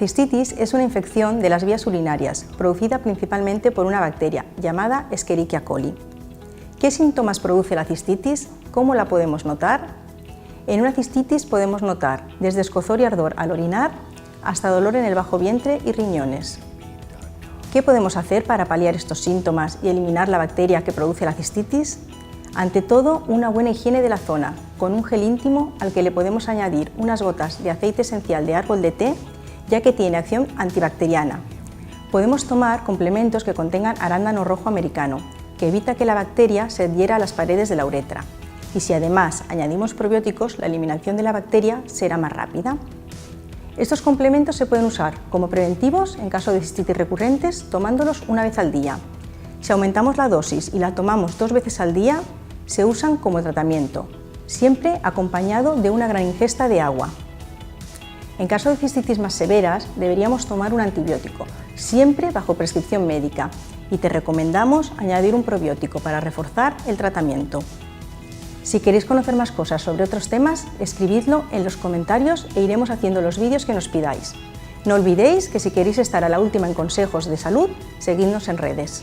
cistitis es una infección de las vías urinarias, producida principalmente por una bacteria llamada Escherichia coli. ¿Qué síntomas produce la cistitis? ¿Cómo la podemos notar? En una cistitis podemos notar desde escozor y ardor al orinar hasta dolor en el bajo vientre y riñones. ¿Qué podemos hacer para paliar estos síntomas y eliminar la bacteria que produce la cistitis? Ante todo, una buena higiene de la zona, con un gel íntimo al que le podemos añadir unas gotas de aceite esencial de árbol de té, ya que tiene acción antibacteriana. Podemos tomar complementos que contengan arándano rojo americano, que evita que la bacteria se adhiera a las paredes de la uretra. Y si además añadimos probióticos, la eliminación de la bacteria será más rápida. Estos complementos se pueden usar como preventivos en caso de cistitis recurrentes, tomándolos una vez al día. Si aumentamos la dosis y la tomamos 2 veces al día, se usan como tratamiento, siempre acompañado de una gran ingesta de agua. En caso de cistitis más severas, deberíamos tomar un antibiótico, siempre bajo prescripción médica, y te recomendamos añadir un probiótico para reforzar el tratamiento. Si queréis conocer más cosas sobre otros temas, escribidlo en los comentarios e iremos haciendo los vídeos que nos pidáis. No olvidéis que si queréis estar a la última en consejos de salud, seguidnos en redes.